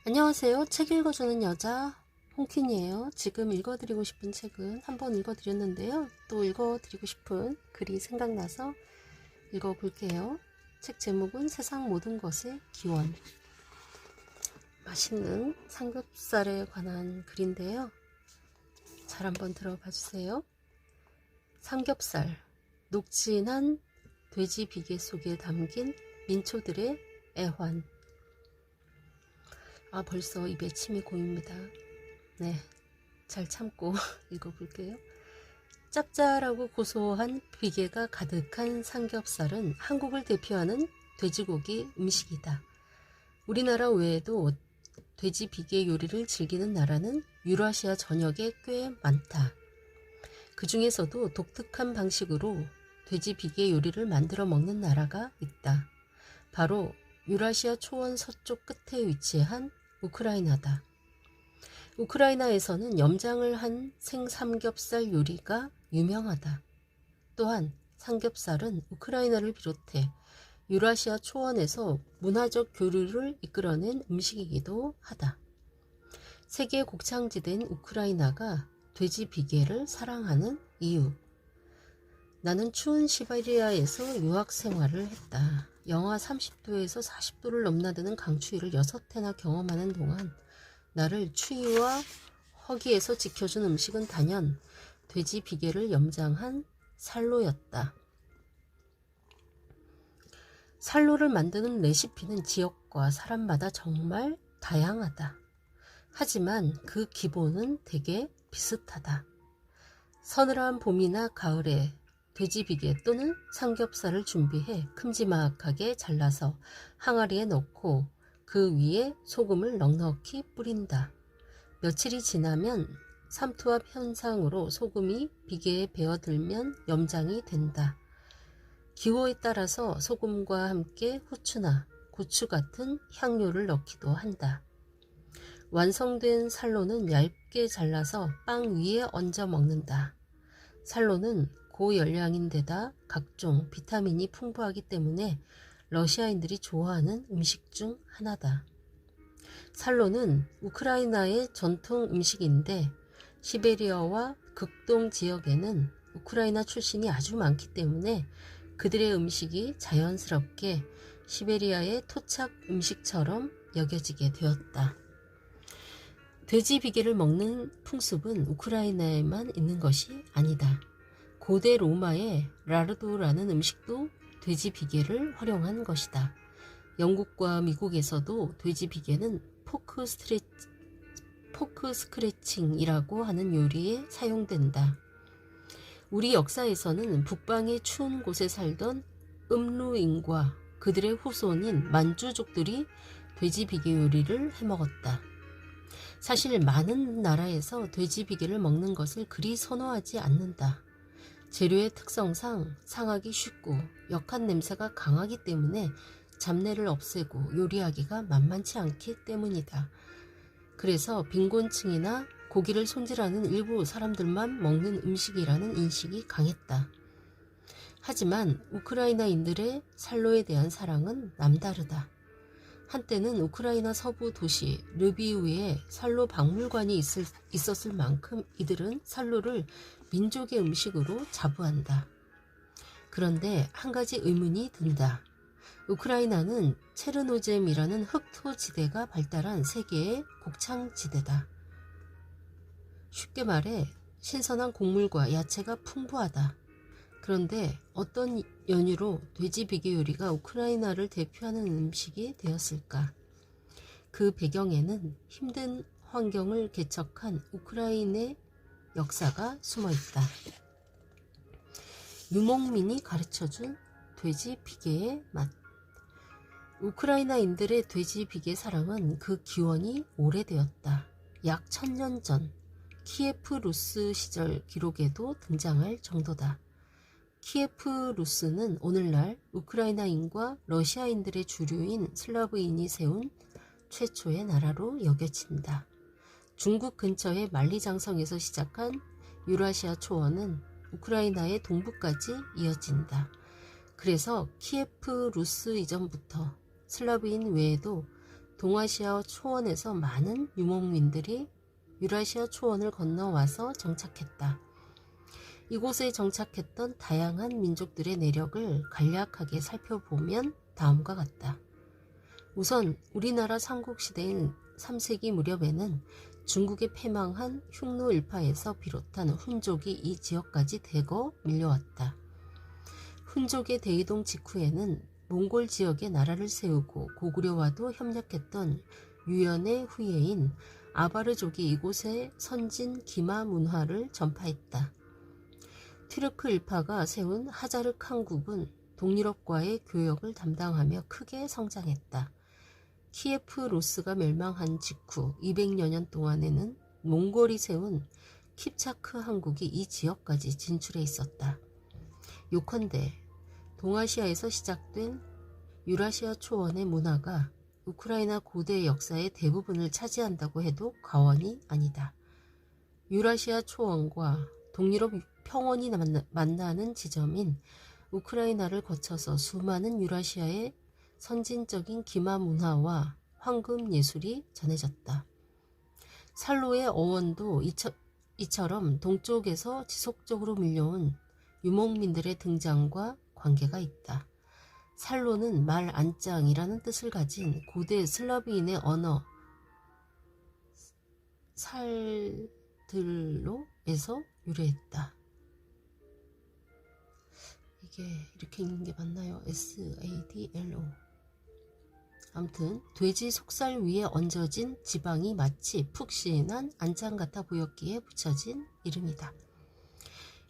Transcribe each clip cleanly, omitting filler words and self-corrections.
안녕하세요. 책 읽어주는 여자 홍퀸이에요. 지금 읽어드리고 싶은 책은 한번 읽어드렸는데요. 또 읽어드리고 싶은 글이 생각나서 읽어볼게요. 책 제목은 세상 모든 것의 기원. 맛있는 삼겹살에 관한 글인데요. 잘 한번 들어봐 주세요. 삼겹살, 녹진한 돼지 비계 속에 담긴 민초들의 애환. 벌써 입에 침이 고입니다. 네, 잘 참고 읽어볼게요. 짭짤하고 고소한 비계가 가득한 삼겹살은 한국을 대표하는 돼지고기 음식이다. 우리나라 외에도 돼지 비계 요리를 즐기는 나라는 유라시아 전역에 꽤 많다. 그 중에서도 독특한 방식으로 돼지 비계 요리를 만들어 먹는 나라가 있다. 바로 유라시아 초원 서쪽 끝에 위치한 우크라이나다. 우크라이나에서는 염장을 한 생삼겹살 요리가 유명하다. 또한 삼겹살은 우크라이나를 비롯해 유라시아 초원에서 문화적 교류를 이끌어낸 음식이기도 하다. 세계 곡창지대인 우크라이나가 돼지 비계를 사랑하는 이유. 나는 추운 시베리아에서 유학 생활을 했다. 영하 30도에서 40도를 넘나드는 강추위를 6회나 경험하는 동안 나를 추위와 허기에서 지켜준 음식은 단연 돼지 비계를 염장한 살로였다. 살로를 만드는 레시피는 지역과 사람마다 정말 다양하다. 하지만 그 기본은 되게 비슷하다. 서늘한 봄이나 가을에 돼지 비계 또는 삼겹살을 준비해 큼지막하게 잘라서 항아리에 넣고 그 위에 소금을 넉넉히 뿌린다. 며칠이 지나면 삼투압 현상으로 소금이 비계에 배어들면 염장이 된다. 기호에 따라서 소금과 함께 후추나 고추 같은 향료를 넣기도 한다. 완성된 살로는 얇게 잘라서 빵 위에 얹어 먹는다. 살로는 고열량인데다 각종 비타민이 풍부하기 때문에 러시아인들이 좋아하는 음식 중 하나다. 살로는 우크라이나의 전통 음식인데 시베리아와 극동 지역에는 우크라이나 출신이 아주 많기 때문에 그들의 음식이 자연스럽게 시베리아의 토착 음식처럼 여겨지게 되었다. 돼지 비계를 먹는 풍습은 우크라이나에만 있는 것이 아니다. 고대 로마의 라르도라는 음식도 돼지 비계를 활용한 것이다. 영국과 미국에서도 돼지 비계는 포크 스크래칭이라고 하는 요리에 사용된다. 우리 역사에서는 북방의 추운 곳에 살던 음루인과 그들의 후손인 만주족들이 돼지 비계 요리를 해먹었다. 사실 많은 나라에서 돼지 비계를 먹는 것을 그리 선호하지 않는다. 재료의 특성상 상하기 쉽고 역한 냄새가 강하기 때문에 잡내를 없애고 요리하기가 만만치 않기 때문이다. 그래서 빈곤층이나 고기를 손질하는 일부 사람들만 먹는 음식이라는 인식이 강했다. 하지만 우크라이나인들의 살로에 대한 사랑은 남다르다. 한때는 우크라이나 서부 도시 르비우에 살로 박물관이 있었을 만큼 이들은 살로를 민족의 음식으로 자부한다. 그런데 한 가지 의문이 든다. 우크라이나는 체르노젬이라는 흑토 지대가 발달한 세계의 곡창지대다. 쉽게 말해 신선한 곡물과 야채가 풍부하다. 그런데 어떤 연유로 돼지 비계 요리가 우크라이나를 대표하는 음식이 되었을까? 그 배경에는 힘든 환경을 개척한 우크라이나의 역사가 숨어 있다. 유목민이 가르쳐준 돼지 비계의 맛. 우크라이나인들의 돼지 비계 사랑은 그 기원이 오래되었다. 약 1000년 전 키예프 루스 시절 기록에도 등장할 정도다. 키예프 루스는 오늘날 우크라이나인과 러시아인들의 주류인 슬라브인이 세운 최초의 나라로 여겨진다. 중국 근처의 만리장성에서 시작한 유라시아 초원은 우크라이나의 동부까지 이어진다. 그래서 키예프 루스 이전부터 슬라브인 외에도 동아시아 초원에서 많은 유목민들이 유라시아 초원을 건너와서 정착했다. 이곳에 정착했던 다양한 민족들의 내력을 간략하게 살펴보면 다음과 같다. 우선 우리나라 삼국시대인 3세기 무렵에는 중국에 패망한 흉노 일파에서 비롯한 훈족이 이 지역까지 대거 밀려왔다. 훈족의 대이동 직후에는 몽골 지역에 나라를 세우고 고구려와도 협력했던 유연의 후예인 아바르족이 이곳에 선진 기마 문화를 전파했다. 튀르크 일파가 세운 하자르크汗국은 동유럽과의 교역을 담당하며 크게 성장했다. 키예프 로스가 멸망한 직후 200여 년 동안에는 몽골이 세운 킵차크汗국이 이 지역까지 진출해 있었다. 요컨대 동아시아에서 시작된 유라시아 초원의 문화가 우크라이나 고대 역사의 대부분을 차지한다고 해도 과언이 아니다. 유라시아 초원과 동유럽 평원이 만나는 지점인 우크라이나를 거쳐서 수많은 유라시아의 선진적인 기마 문화와 황금 예술이 전해졌다. 살로의 어원도 이처럼 동쪽에서 지속적으로 밀려온 유목민들의 등장과 관계가 있다. 살로는 말 안장이라는 뜻을 가진 고대 슬라비인의 언어 살들로에서 유래했다. 이게 이렇게 읽는 게 맞나요? SADLO. 아무튼 돼지 속살 위에 얹어진 지방이 마치 푹신한 안장 같아 보였기에 붙여진 이름이다.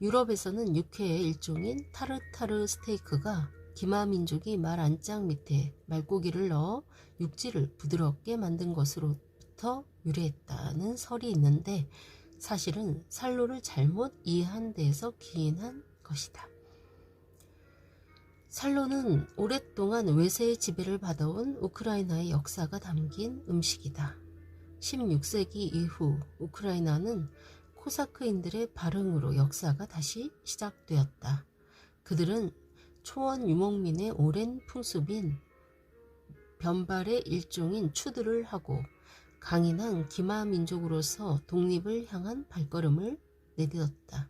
유럽에서는 육회의 일종인 타르타르 스테이크가 기마 민족이 말 안장 밑에 말고기를 넣어 육질을 부드럽게 만든 것으로부터 유래했다는 설이 있는데 사실은 살로를 잘못 이해한 데에서 기인한 것이다. 살로는 오랫동안 외세의 지배를 받아온 우크라이나의 역사가 담긴 음식이다. 16세기 이후 우크라이나는 코사크인들의 발흥으로 역사가 다시 시작되었다. 그들은 초원 유목민의 오랜 풍습인 변발의 일종인 추드를 하고 강인한 기마 민족으로서 독립을 향한 발걸음을 내딛었다.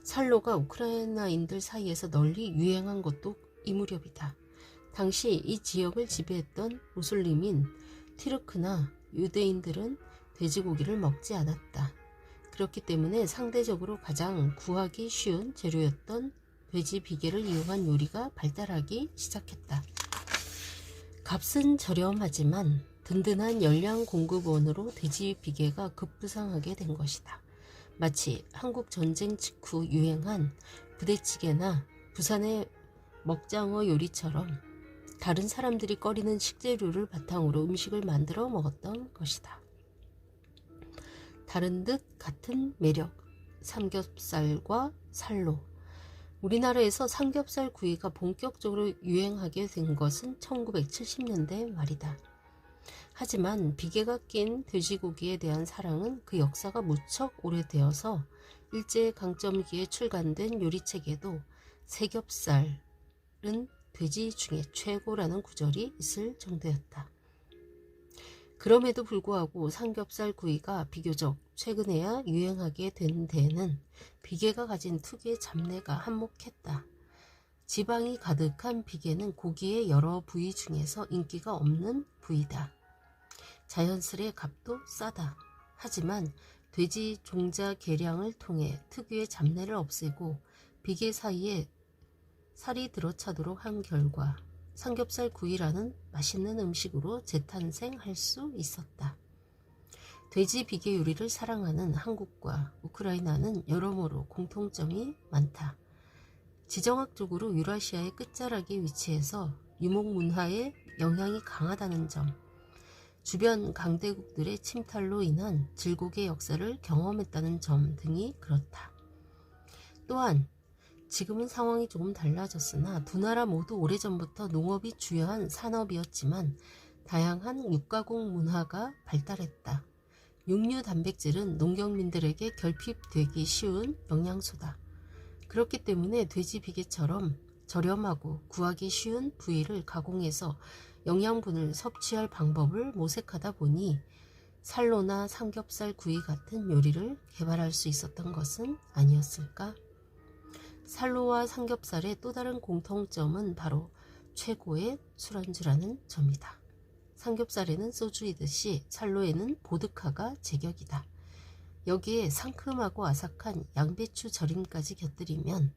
살로가 우크라이나인들 사이에서 널리 유행한 것도 이 무렵이다. 당시 이 지역을 지배했던 무슬림인 튀르크나 유대인들은 돼지고기를 먹지 않았다. 그렇기 때문에 상대적으로 가장 구하기 쉬운 재료였던 돼지 비계를 이용한 요리가 발달하기 시작했다. 값은 저렴하지만 든든한 열량 공급원으로 돼지 비계가 급부상하게 된 것이다. 마치 한국 전쟁 직후 유행한 부대찌개나 부산의 먹장어 요리처럼 다른 사람들이 꺼리는 식재료를 바탕으로 음식을 만들어 먹었던 것이다. 다른 듯 같은 매력, 삼겹살과 살로. 우리나라에서 삼겹살 구이가 본격적으로 유행하게 된 것은 1970년대 말이다. 하지만 비계가 낀 돼지고기에 대한 사랑은 그 역사가 무척 오래되어서 일제강점기에 출간된 요리책에도 세겹살은 돼지 중에 최고라는 구절이 있을 정도였다. 그럼에도 불구하고 삼겹살 구이가 비교적 최근에야 유행하게 된 데에는 비계가 가진 특유의 잡내가 한몫했다. 지방이 가득한 비계는 고기의 여러 부위 중에서 인기가 없는 부위다. 자연스레 값도 싸다. 하지만 돼지 종자 개량을 통해 특유의 잡내를 없애고 비계 사이에 살이 들어차도록 한 결과 삼겹살 구이라는 맛있는 음식으로 재탄생할 수 있었다. 돼지 비계 요리를 사랑하는 한국과 우크라이나는 여러모로 공통점이 많다. 지정학적으로 유라시아의 끝자락에 위치해서 유목문화의 영향이 강하다는 점, 주변 강대국들의 침탈로 인한 질곡의 역사를 경험했다는 점 등이 그렇다. 또한 지금은 상황이 조금 달라졌으나 두 나라 모두 오래전부터 농업이 주요한 산업이었지만 다양한 육가공 문화가 발달했다. 육류 단백질은 농경민들에게 결핍되기 쉬운 영양소다. 그렇기 때문에 돼지 비계처럼 저렴하고 구하기 쉬운 부위를 가공해서 영양분을 섭취할 방법을 모색하다 보니 살로나 삼겹살 구이 같은 요리를 개발할 수 있었던 것은 아니었을까? 살로와 삼겹살의 또 다른 공통점은 바로 최고의 술안주라는 점이다. 삼겹살에는 소주이듯이 살로에는 보드카가 제격이다. 여기에 상큼하고 아삭한 양배추 절임까지 곁들이면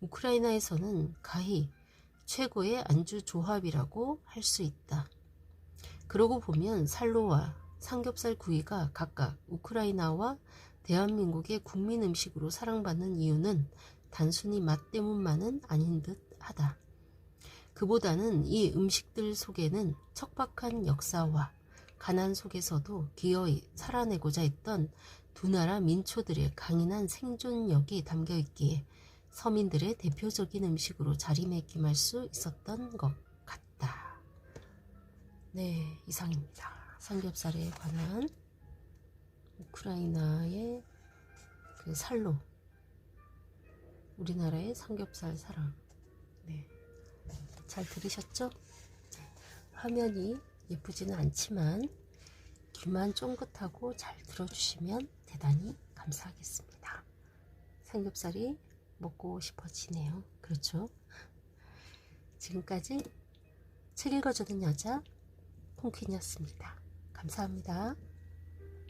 우크라이나에서는 가히 최고의 안주 조합이라고 할 수 있다. 그러고 보면 살로와 삼겹살 구이가 각각 우크라이나와 대한민국의 국민 음식으로 사랑받는 이유는 단순히 맛 때문만은 아닌 듯 하다. 그보다는 이 음식들 속에는 척박한 역사와 가난 속에서도 기어이 살아내고자 했던 두 나라 민초들의 강인한 생존력이 담겨 있기에 서민들의 대표적인 음식으로 자리매김할 수 있었던 것 같다. 네, 이상입니다. 삼겹살에 관한 우크라이나의 그 살로, 우리나라의 삼겹살 사랑. 네, 잘 들으셨죠? 화면이 예쁘지는 않지만 귀만 쫑긋하고 잘 들어주시면 대단히 감사하겠습니다. 삼겹살이 먹고 싶어지네요. 그렇죠? 지금까지 책 읽어주는 여자 콩퀸이었습니다. 감사합니다.